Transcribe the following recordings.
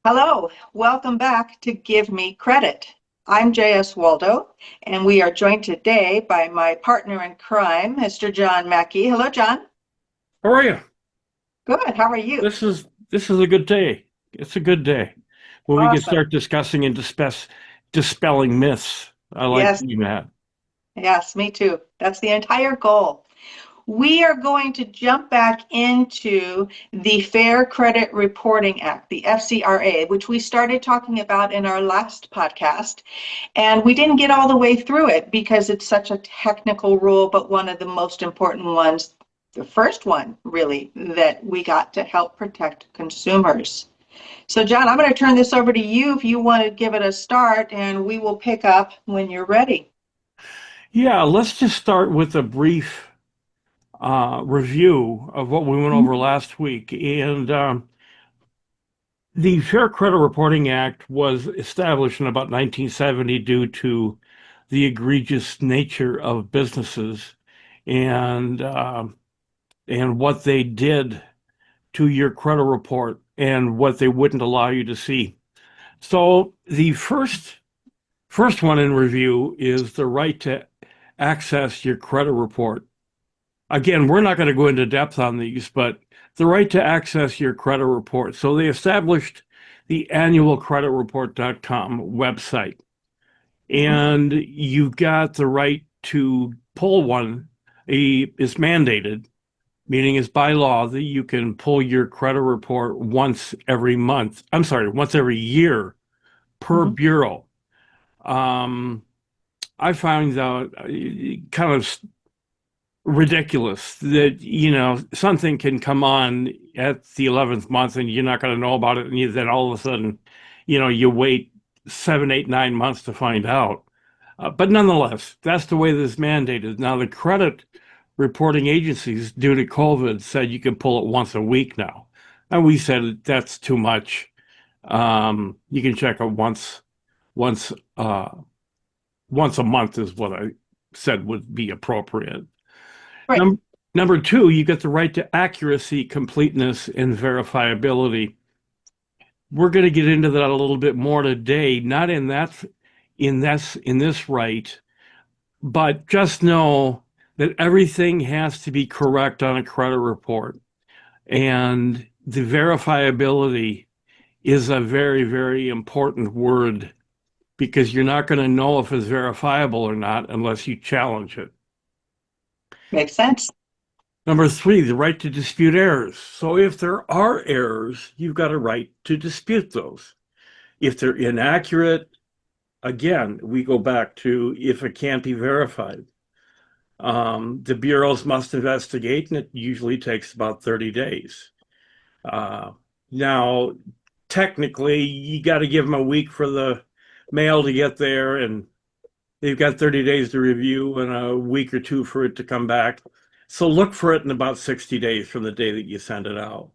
Hello, welcome back to Give Me Credit. I'm J.S. Waldo, and we are joined today by my partner in crime, Mr. John Mackey. Hello, John. How are you? Good. How are you? This is a good day. It's a good day when we can Awesome. start discussing and dispelling myths. I like Yes, doing that. yes, me too. That's the entire goal. We are going to jump back into the Fair Credit Reporting Act, the FCRA, which we started talking about in our last podcast. And we didn't get all the way through it because it's such a technical rule, but one of the most important ones, the first one really, that we got to help protect consumers. So, John, I'm going to turn this over to you if you want to give it a start, and we will pick up when you're ready. Yeah, let's just start with a brief review of what we went over last week. And the Fair Credit Reporting Act was established in about 1970 due to the egregious nature of businesses and uh, and what they did to your credit report and what they wouldn't allow you to see. So the first one in review is the right to access your credit report. Again, we're not going to go into depth on these, but the right to access your credit report. So they established the annualcreditreport.com website, and you've got the right to pull one. It's mandated, meaning it's by law that you can pull your credit report once every month. I'm sorry, once every year per Mhm. bureau. Um, I find out kind of ridiculous that, something can come on at the 11th month and you're not going to know about it. And then all of a sudden, you wait 7, 8, 9 months to find out. But nonetheless, that's the way this is mandated. Now, the credit reporting agencies, due to COVID, said you can pull it once a week now. And we said that's too much. You can check it once, uh, once a month is what I said would be appropriate. Right. Num Number two, you get the right to accuracy, completeness, and verifiability. We're going to get into that a little bit more today, not in this right, but just know that everything has to be correct on a credit report. And the verifiability is a very, very important word because you're not going to know if it's verifiable or not unless you challenge it. Makes sense. Number three, the right to dispute errors. So if there are errors, you've got a right to dispute those. If they're inaccurate, again, we go back to if it can't be verified. The bureaus must investigate, and it usually takes about 30 days. Uh, Now, technically, you got to give them a week for the mail to get there, and they've got 30 days to review and a week or two for it to come back. So look for it in about 60 days from the day that you send it out.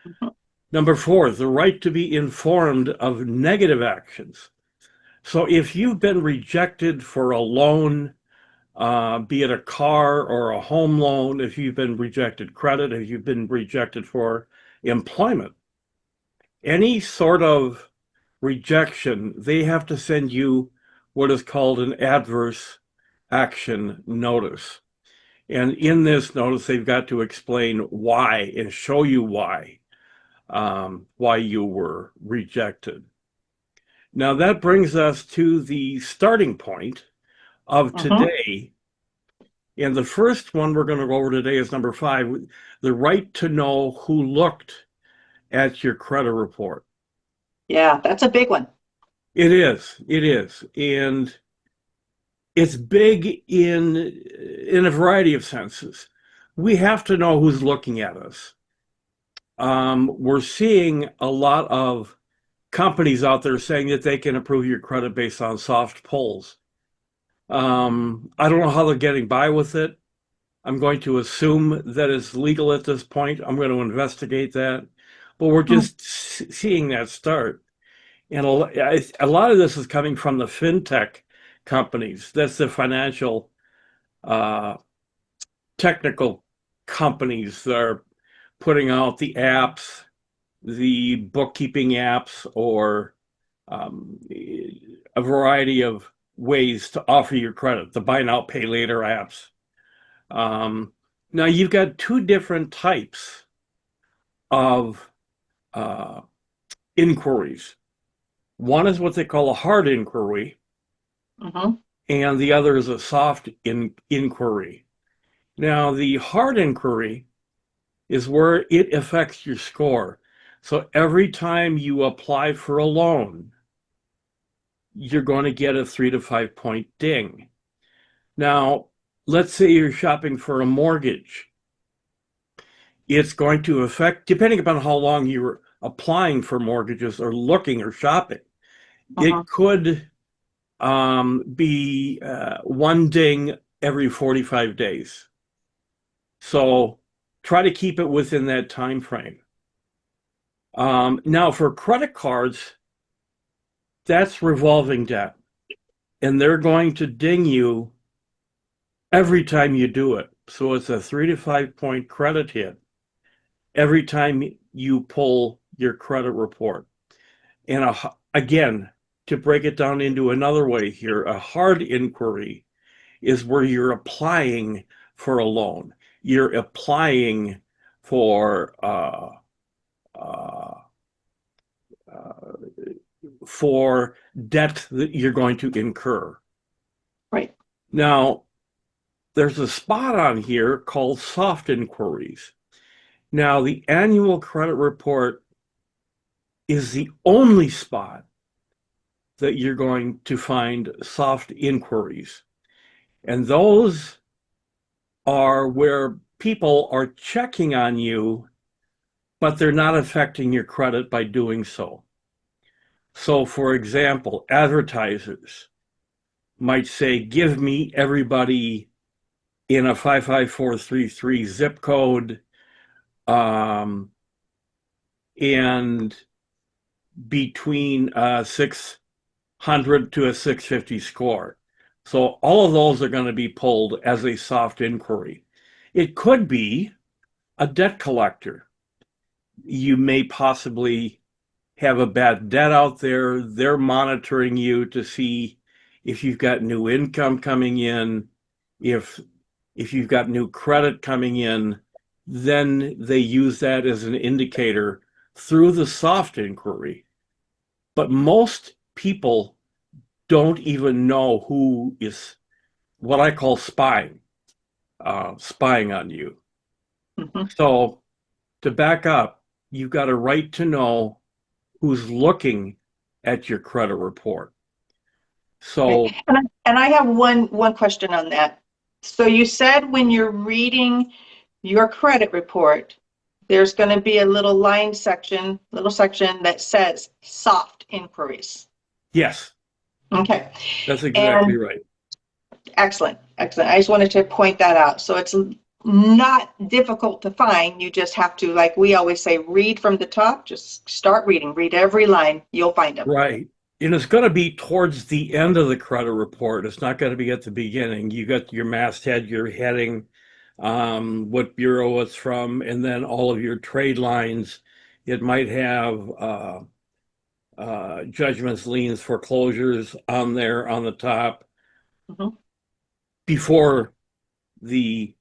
Mhm. Number four, the right to be informed of negative actions. So if you've been rejected for a loan, be it a car or a home loan, if you've been rejected credit, if you've been rejected for employment, any sort of rejection, they have to send you what is called an adverse action notice. And in this notice, they've got to explain why and show you why you were rejected. Now, that brings us to the starting point of Mhm. today. And the first one we're going to go over today is number five, the right to know who looked at your credit report. Yeah, that's a big one. It is, it is. And it's big in a variety of senses. We have to know who's looking at us. We're seeing a lot of companies out there saying that they can approve your credit based on soft pulls. I don't know how they're getting by with it. I'm going to assume that it's legal at this point. I'm going to investigate that. But we're Mm. just seeing that start. And a lot of this is coming from the fintech companies. That's the financial uh, technical companies that are putting out the apps the bookkeeping apps or a variety of ways to offer your credit, the buy now, pay later apps. Now you've got two different types of uh, inquiries. One is what they call a hard inquiry, Mm-hmm. and the other is a soft inquiry. Now, the hard inquiry is where it affects your score. So every time you apply for a loan, you're going to get a 3 to 5 point ding. Now, let's say you're shopping for a mortgage. It's going to affect, depending upon how long you're applying for mortgages or looking or shopping, Mm-hmm. it could be one ding every 45 days. So try to keep it within that time frame. Now, for credit cards, that's revolving debt, and they're going to ding you every time you do it. So it's a 3 to 5 point credit hit every time you pull your credit report. And again, to break it down into another way here, a hard inquiry is where you're applying for a loan. You're applying for uh, uh, for debt that you're going to incur. Right. Now, there's a spot on here called soft inquiries. Now, the annual credit report is the only spot that you're going to find soft inquiries. And those are where people are checking on you, but they're not affecting your credit by doing so. So, for example, advertisers might say, give me everybody in a 55433 zip code and between 600 to a 650 score. So all of those are going to be pulled as a soft inquiry. It could be a debt collector. You may possibly have a bad debt out there. They're monitoring you to see if you've got new income coming in, if you've got new credit coming in, then they use that as an indicator through the soft inquiry. But most people don't even know who is what I call spying on you. Mm-hmm. So to back up, you've got a right to know who's looking at your credit report. Right. So And I have one question on that. So you said when you're reading your credit report, there's going to be a little section that says soft inquiries. yes, Okay. that's exactly And right. excellent, excellent. I just wanted to point that out. So it's not difficult to find. You just have to, like we always say, read from the top. Just start reading. Read every line. You'll find them. Right. And it's going to be towards the end of the credit report. It's not going to be at the beginning. You got your masthead, your heading, what bureau it's from, and then all of your trade lines. It might have judgments, liens, foreclosures on there on the top Mhm. before the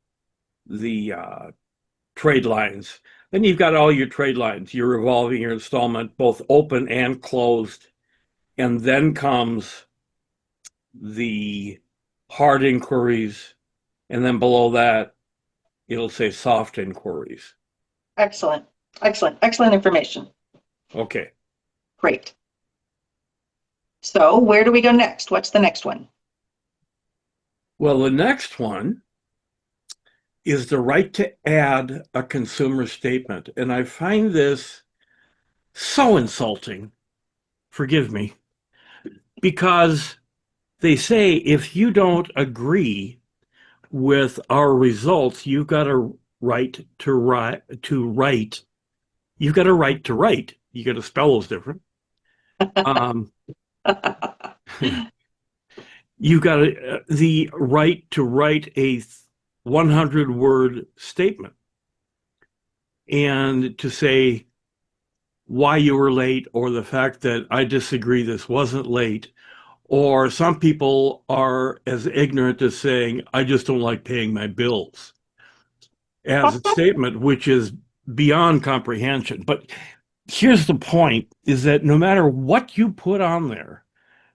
trade lines. Then you've got all your trade lines, your revolving, your installment, both open and closed. And then comes the hard inquiries. And then below that, it'll say soft inquiries. Excellent, excellent, excellent information. Okay. Great. So where do we go next? What's the next one? Well, the next one is the right to add a consumer statement. And I find this so insulting, forgive me, because they say if you don't agree with our results, you've got a right to write. You've got a right to write. You got to spell those different. Um, you got the right to write a 100-word statement and to say, why you were late, or the fact that I disagree this wasn't late. Or some people are as ignorant as saying, I just don't like paying my bills, as a statement, which is beyond comprehension. But here's the point, is that no matter what you put on there,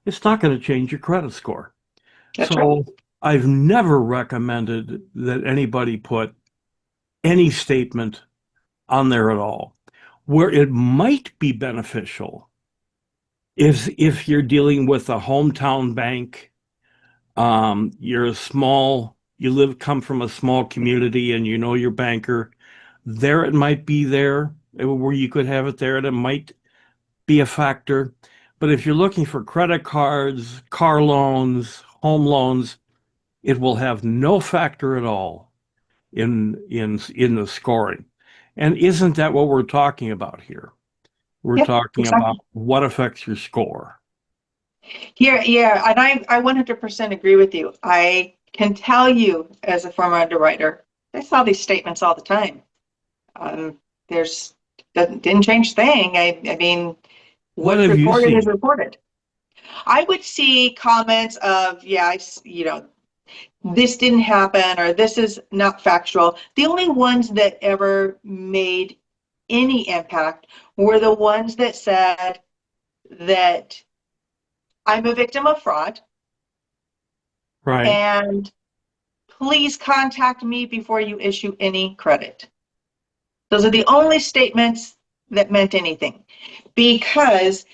it's not going to change your credit score. That's right. So I've never recommended that anybody put any statement on there at all. Where it might be beneficial is if you're dealing with a hometown bank, come from a small community and you know your banker, there it might be there where you could have it there and it might be a factor. But if you're looking for credit cards, car loans, home loans, it will have no factor at all in the scoring. And isn't that what we're talking about here? We're Yep, talking about exactly. what affects your score. Here, yeah, and I 100% agree with you. I can tell you as a former underwriter, I saw these statements all the time. There's didn't change a thing. I mean, What what's have you reported is seen? reported. I would see comments of, yeah, this didn't happen or this is not factual. The only ones that ever made any impact were the ones that said that I'm a victim of fraud Right. and please contact me before you issue any credit. Those are the only statements that meant anything. Because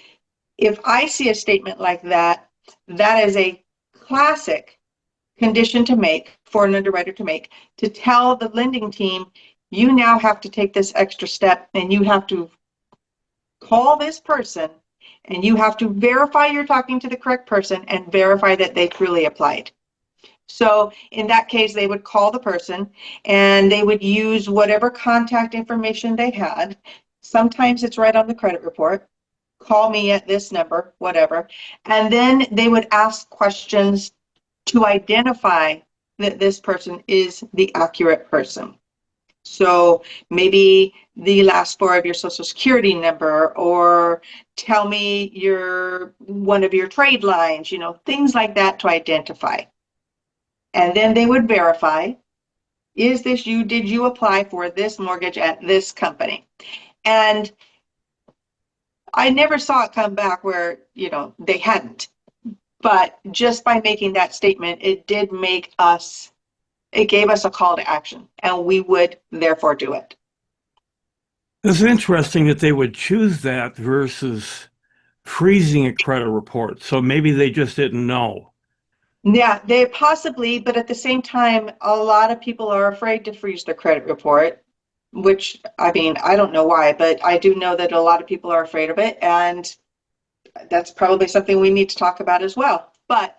if I see a statement like that, that is a classic condition to make for an underwriter to make, to tell the lending team, you now have to take this extra step and you have to call this person and you have to verify you're talking to the correct person and verify that they truly applied. So in that case, they would call the person and they would use whatever contact information they had. Sometimes it's right on the credit report. Call me at this number, whatever. And then they would ask questions to identify that this person is the accurate person. So maybe the last four of your social security number, or tell me one of your trade lines, things like that to identify. And then they would verify, is this you? Did you apply for this mortgage at this company? And I never saw it come back where, they hadn't. But just by making that statement, it gave us a call to action, and we would therefore do it. It's interesting that they would choose that versus freezing a credit report. So maybe they just didn't know. Yeah, they possibly, but at the same time, a lot of people are afraid to freeze their credit report, which, I mean, I don't know why, but I do know that a lot of people are afraid of it, and that's probably something we need to talk about as well. But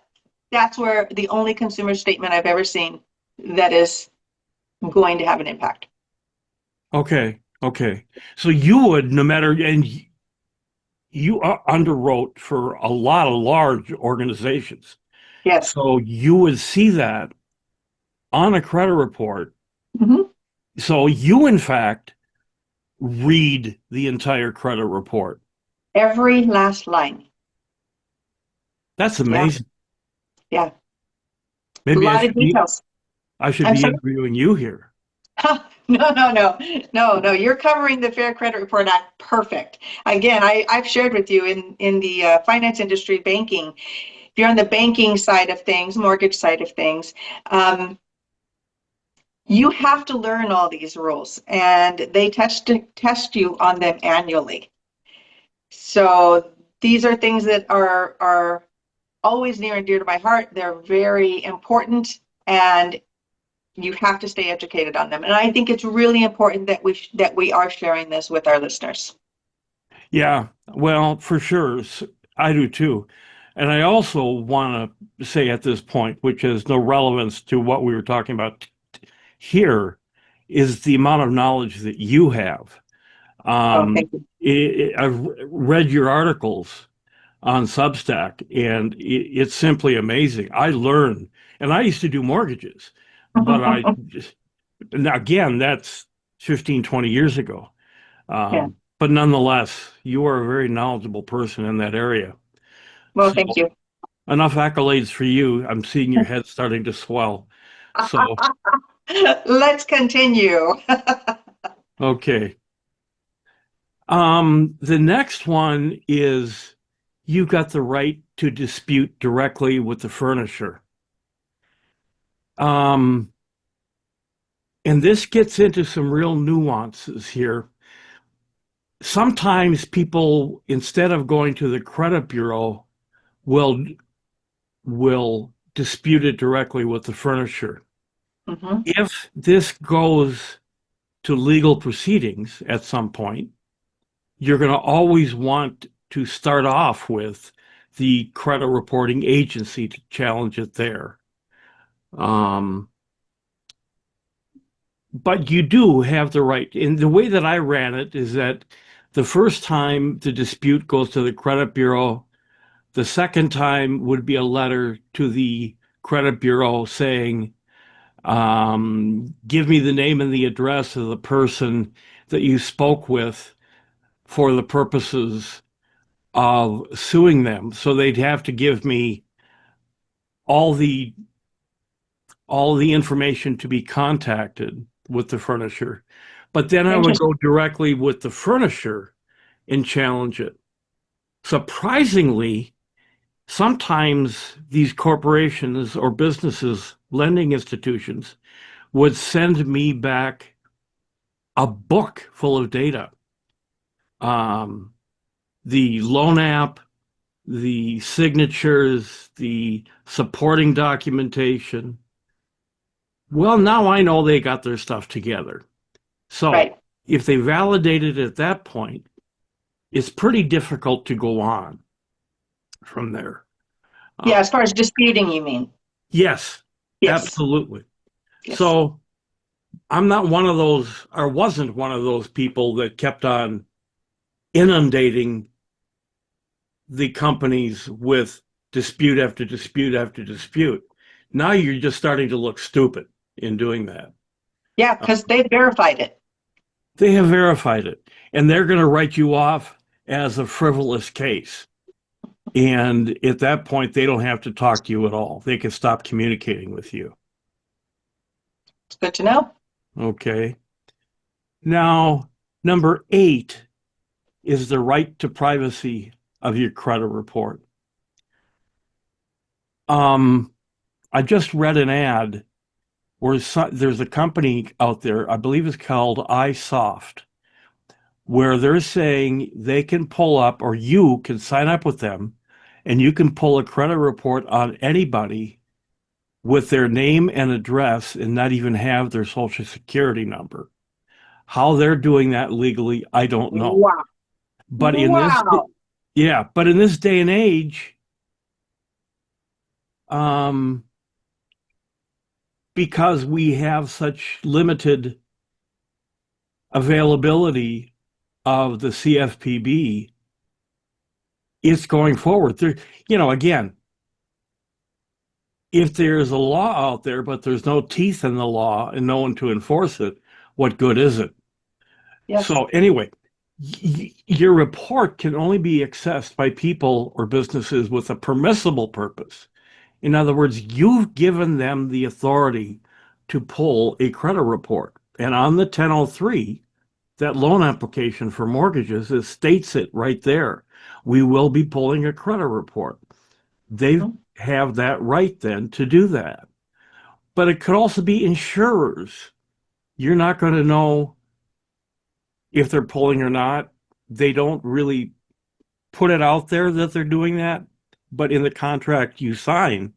that's where the only consumer statement I've ever seen that is going to have an impact. Okay. Okay. So you would, no matter, and you underwrote for a lot of large organizations. Yes. So you would see that on a credit report. Mhm. So you, in fact, read the entire credit report. Every last line. That's Yeah. amazing. Yeah. A Maybe lot of details. I should I'm be sorry. interviewing you here. No, no, no, no, no. You're covering the Fair Credit Report Act perfect. Again, I've shared with you in the finance industry, banking. If you're on the banking side of things, mortgage side of things, you have to learn all these rules, and they test you on them annually. So these are things that are always near and dear to my heart. They're very important, and you have to stay educated on them. And I think it's really important that we are sharing this with our listeners. Yeah, well, for sure. I do too. And I also want to say at this point, which has no relevance to what we were talking about here, is the amount of knowledge that you have. Oh, thank you. I've read your articles on Substack, and it's simply amazing. I learn, and I used to do mortgages, but now again, that's 15, 20 years ago. Yeah. but nonetheless, you are a very knowledgeable person in that area. Well, So thank you. enough accolades for you. I'm seeing your head starting to swell. So, Let's continue. okay. The next one is you got the right to dispute directly with the furnisher. Um, and this gets into some real nuances here. Sometimes people, instead of going to the credit bureau, will dispute it directly with the furnisher. Mhm. If this goes to legal proceedings at some point, you're going to always want to start off with the credit reporting agency to challenge it there. Um, but you do have the right. And the way that I ran it is that the first time the dispute goes to the credit bureau, the second time would be a letter to the credit bureau saying, give me the name and the address of the person that you spoke with for the purposes of suing them. So they'd have to give me all the information to be contacted with the furnisher. But then I would Interesting. go directly with the furnisher and challenge it. Surprisingly, sometimes these corporations or businesses, lending institutions, would send me back a book full of data. Um, the loan app, the signatures, the supporting documentation. Well, now I know they got their stuff together. So Right. if they validate it at that point, it's pretty difficult to go on from there. Yeah, Uh, as far as disputing, you mean? yes, Yes. absolutely. Yes. So I'm not one of those, or wasn't one of those people that kept on inundating the companies with dispute after dispute after dispute. Now you're just starting to look stupid in doing that. Yeah, Uh, because they verified it. they have verified it, and they're going to write you off as a frivolous case. And at that point, they don't have to talk to you at all. They can stop communicating with you. It's good to know. Okay. Now, number 8 is the right to privacy of your credit report. Um, I just read an ad where there's a company out there, I believe it's called iSoft, where they're saying they can pull up, or you can sign up with them, and you can pull a credit report on anybody with their name and address and not even have their social security number. How they're doing that legally, I don't know. Wow. But in this, Wow. yeah, but in this day and age, um, because we have such limited availability of the CFPB, it's going forward. There, again, if there's a law out there, but there's no teeth in the law and no one to enforce it, what good is it? Yes. So anyway, your report can only be accessed by people or businesses with a permissible purpose. In other words, you've given them the authority to pull a credit report. And on the 1003, that loan application for mortgages, it states it right there. We will be pulling a credit report. They Mhm. have that right then to do that. But it could also be insurers. You're not going to know if they're pulling or not. They don't really put it out there that they're doing that, but in the contract you sign,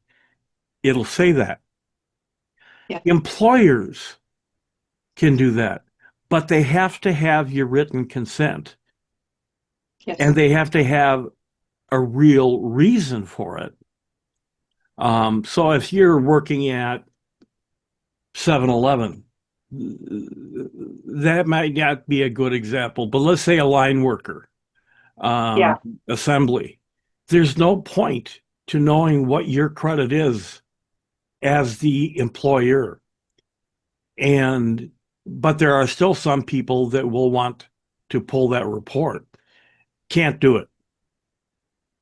it'll say that. Yeah. Employers can do that, but they have to have your written consent and Yes. they have to have a real reason for it. So if you're working at 7-Eleven, that might not be a good example, but let's say a line worker, Yeah. um, assembly, there's no point to knowing what your credit is as the employer. And but there are still some people that will want to pull that report. Can't do it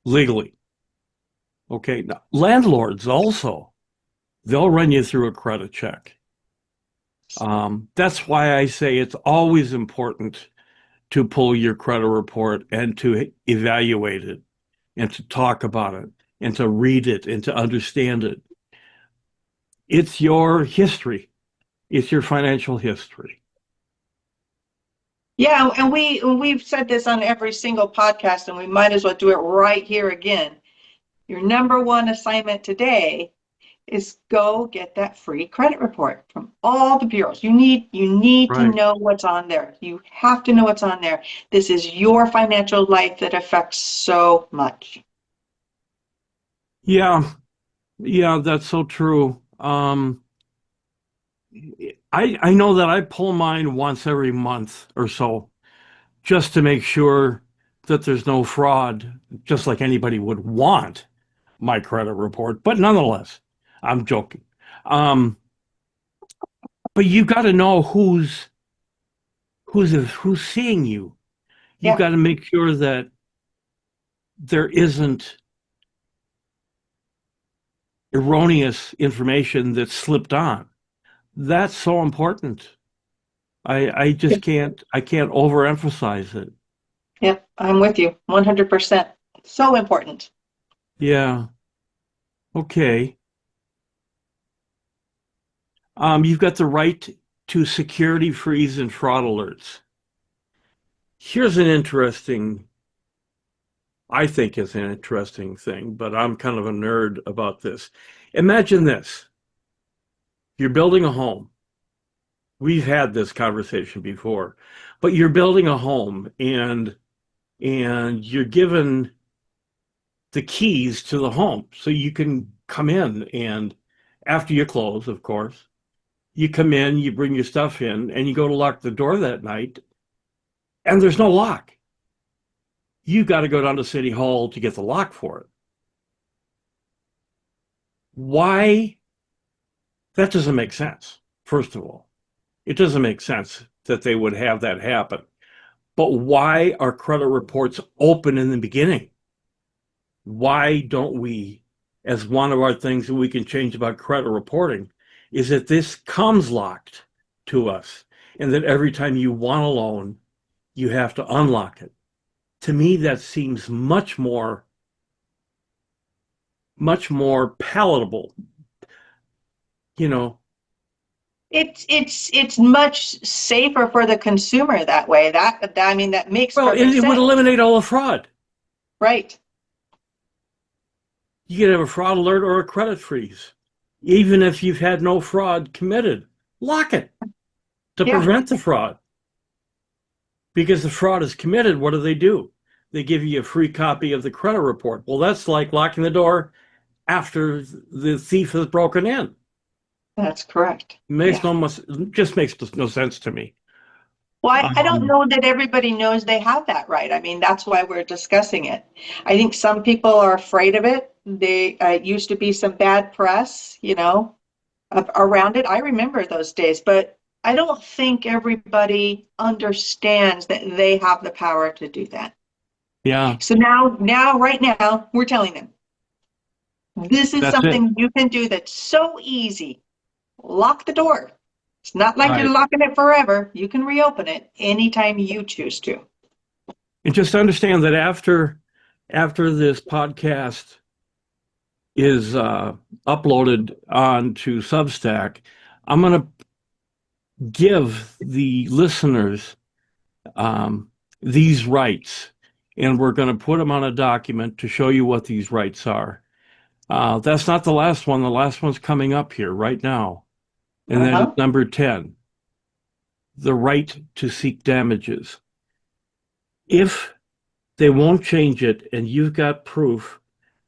legally. Okay. Now, landlords also, they'll run you through a credit check. That's why I say it's always important to pull your credit report and to evaluate it and to talk about it and to read it and to understand it. It's your history. It's your financial history. Yeah, and we've said this on every single podcast, and we might as well do it right here again. Your number one assignment today is go get that free credit report from all the bureaus. You need to Right. know what's on there. You have to know what's on there. This is your financial life that affects so much. Yeah, yeah, that's so true. I know that I pull mine once every month or so just to make sure that there's no fraud, just like anybody would want my credit report. But nonetheless, I'm joking. Um, but you got to know who's seeing you. You Yeah, got to make sure that there isn't erroneous information that's slipped on. That's so important. I just can't overemphasize it. yeah, I'm with you 100%. So important. Yeah. Okay. You've got the right to security freeze and fraud alerts. Here's an interesting, I think is an interesting thing, but I'm kind of a nerd about this. Imagine this. You're building a home. We've had this conversation before, but you're building a home and you're given the keys to the home so you can come in, and after you close, of course, you come in, you bring your stuff in, and you go to lock the door that night, and there's no lock. You got to go down to City Hall to get the lock for it. Why? That doesn't make sense, first of all. It doesn't make sense that they would have that happen. But why are credit reports open in the beginning? Why don't we, as one of our things that we can change about credit reporting, is that this comes locked to us, and that every time you want a loan, you have to unlock it. To me, that seems much more palatable. You know, It's much safer for the consumer that way. I mean, that makes well, perfect it would sense, eliminate all the fraud. right? You could have a fraud alert or a credit freeze, even if you've had no fraud committed. Lock it to Yeah, prevent the fraud. Because the fraud is committed, what do? They give you a free copy of the credit report. Well, that's like locking the door after the thief has broken in. that's correct. Makes Yeah. no just makes no sense to me. Well, I don't Um, know that everybody knows they have that right. I mean, that's why we're discussing it. I think some people are afraid of it. They used to be some bad press, around it. I remember those days, but I don't think everybody understands that they have the power to do that. yeah, So right now, we're telling them this is that's it. something you can do that's so easy. Lock the door. It's not like you're Right. locking it forever. You can reopen it anytime you choose to. And just understand that after this podcast is uploaded onto Substack, I'm going to give the listeners um, these rights, and we're going to put them on a document to show you what these rights are. That's not the last one. The last one's coming up here right now, and that is Uh-huh. number 10, the right to seek damages. If they won't change it and you've got proof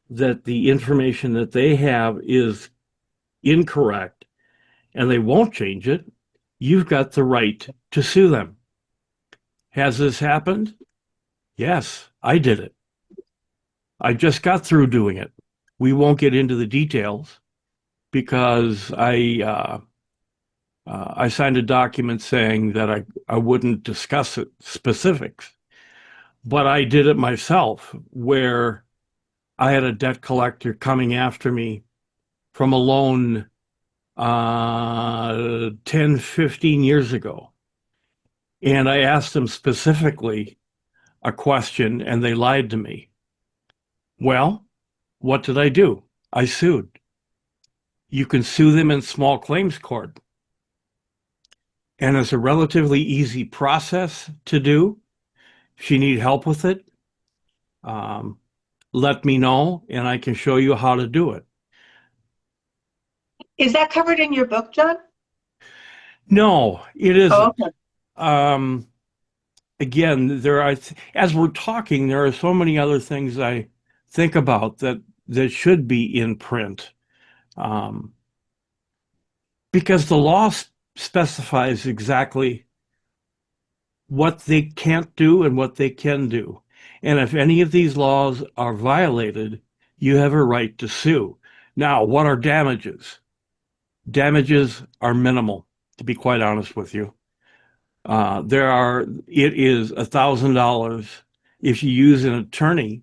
that the information that they have is incorrect and they won't change it, you've got the right to sue them. Has this happened? Yes, I did it. I just got through doing it. We won't get into the details because I signed a document saying that I wouldn't discuss it, specifics, but I did it myself where I had a debt collector coming after me from a loan 10, 15 years ago. And I asked them specifically a question and they lied to me. Well, what did I do? I sued. You can sue them in small claims court. And it's a relatively easy process to do. If you need help with it, um, let me know and I can show you how to do it. Is that covered in your book, John? No, it Oh, isn't. okay. Um, Again, as we're talking, there are so many other things I think about that should be in print. Um, because the law specifies exactly what they can't do and what they can do. And if any of these laws are violated, you have a right to sue. Now, what are damages? Damages are minimal, to be quite honest with you. It is $1,000 if you use an attorney.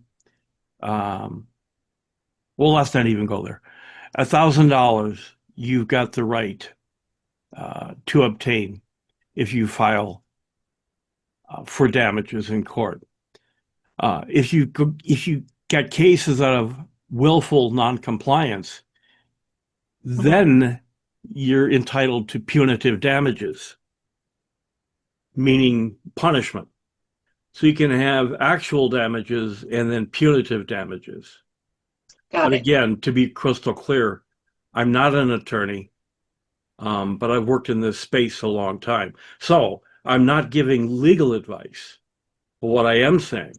Um, well, let's not even go there. $1,000 you've got the right to obtain if you file for damages in court. If you get cases out of willful noncompliance, then you're entitled to punitive damages, meaning punishment. So you can have actual damages and then punitive damages. Got But it. again, to be crystal clear, I'm not an attorney, but I've worked in this space a long time. So I'm not giving legal advice. But what I am saying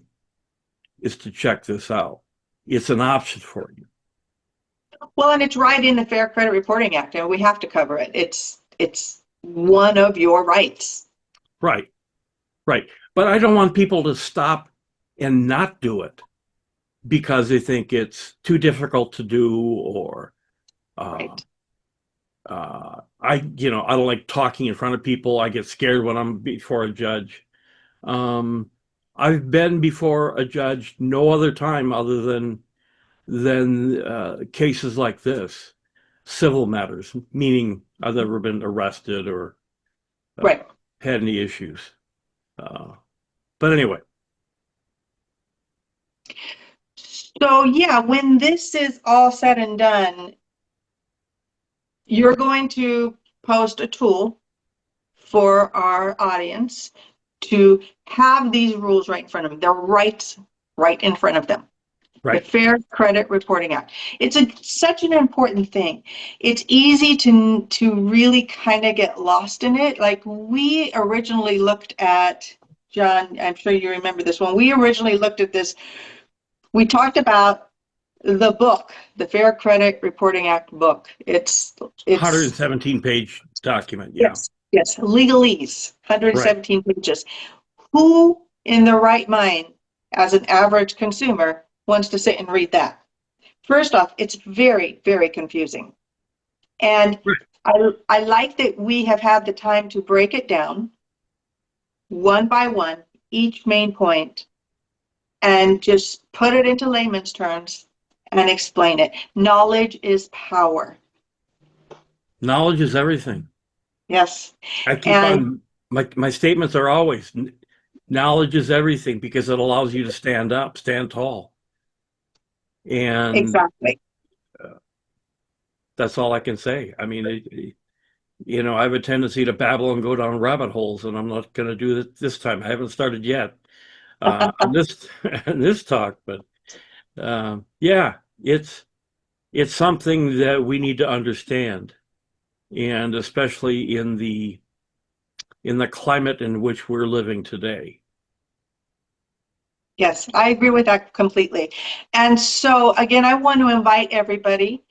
is to check this out. It's an option for you. Well, and it's right in the Fair Credit Reporting Act, and we have to cover it. It's one of your rights. Right, right. But I don't want people to stop and not do it because they think it's too difficult to do or Right. I don't like talking in front of people. I get scared when I'm before a judge. Um, I've been before a judge no other time other than cases like this, civil matters, meaning I've never been arrested or uh, Right. had any issues. Uh, but anyway, So yeah, when this is all said and done, you're going to post a tool for our audience to have these rules right in front of them. They're right in front of them. The right. Fair Credit Reporting Act. It's such an important thing. It's easy to really kind of get lost in it. Like we originally looked at, John, I'm sure you remember this one. We originally looked at this. We talked about the book, the Fair Credit Reporting Act book. It's 117-page document. Yeah. yes, legalese, Right. 117 pages. Who in their right mind, as an average consumer, wants to sit and read that? First off, it's very, very confusing. And Right. I like that we have had the time to break it down one by one, each main point, and just put it into layman's terms and explain it. Knowledge is power. Knowledge is everything. Yes. I keep And on my statements are always knowledge is everything because it allows you to stand up, stand tall. And exactly. that's all I can say. I mean, I have a tendency to babble and go down rabbit holes, and I'm not going to do it this time. I haven't started yet on this on this talk, but yeah, it's something that we need to understand, and especially in the climate in which we're living today. Yes, I agree with that completely. And so, again, I want to invite everybody,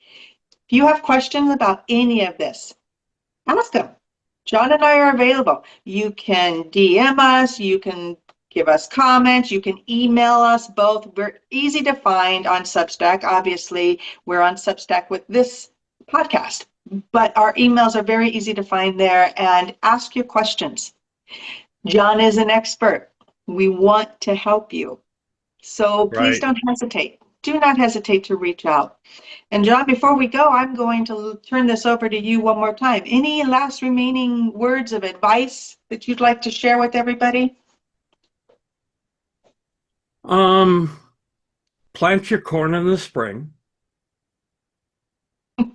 if you have questions about any of this, ask them. John and I are available. You can DM us, you can give us comments, you can email us both. We're easy to find on Substack. Obviously, we're on Substack with this podcast. but our emails are very easy to find there, and ask your questions. John is an expert. We want to help you. So please Right. don't hesitate. Do not hesitate to reach out. And John, before we go, I'm going to turn this over to you one more time. Any last remaining words of advice that you'd like to share with everybody? Um, Plant your corn in the spring.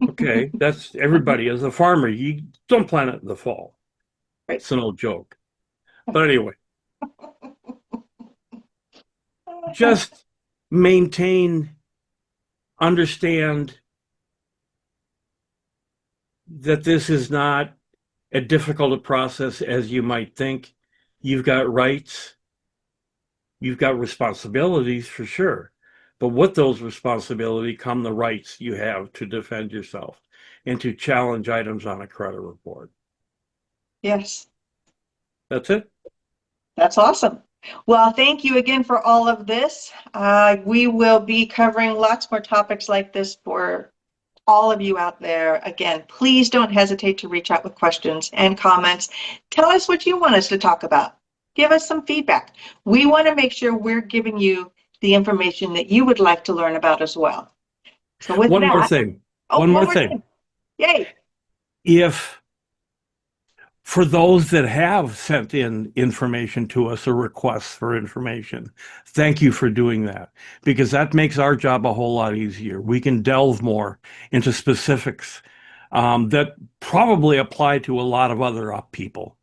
Okay, that's everybody. As a farmer, you don't plant it in the fall. Right. It's an old joke. But anyway, just maintain, understand that this is not as difficult a process as you might think. You've got rights, you've got responsibilities for sure. But with those responsibilities come the rights you have to defend yourself and to challenge items on a credit report. Yes, That's it. that's awesome. Well, thank you again for all of this. We will be covering lots more topics like this for all of you out there. Again, please don't hesitate to reach out with questions and comments. Tell us what you want us to talk about. Give us some feedback. We want to make sure we're giving you the information that you would like to learn about as well. So with One more that, thing. oh, One one more more thing. thing. Yay. If for those that have sent in information to us or requests for information, thank you for doing that because that makes our job a whole lot easier. We can delve more into specifics that probably apply to a lot of other people.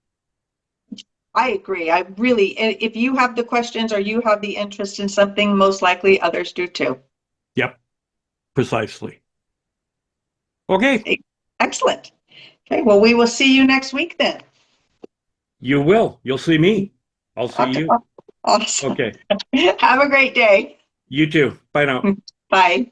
I agree. I really, if you have the questions or you have the interest in something, most likely others do too. Yep, precisely. Okay, Excellent. Okay, well, we will see you next week then. you will. You'll see me. I'll see Okay, you. awesome. Okay, Have a great day. you too. Bye now. Bye.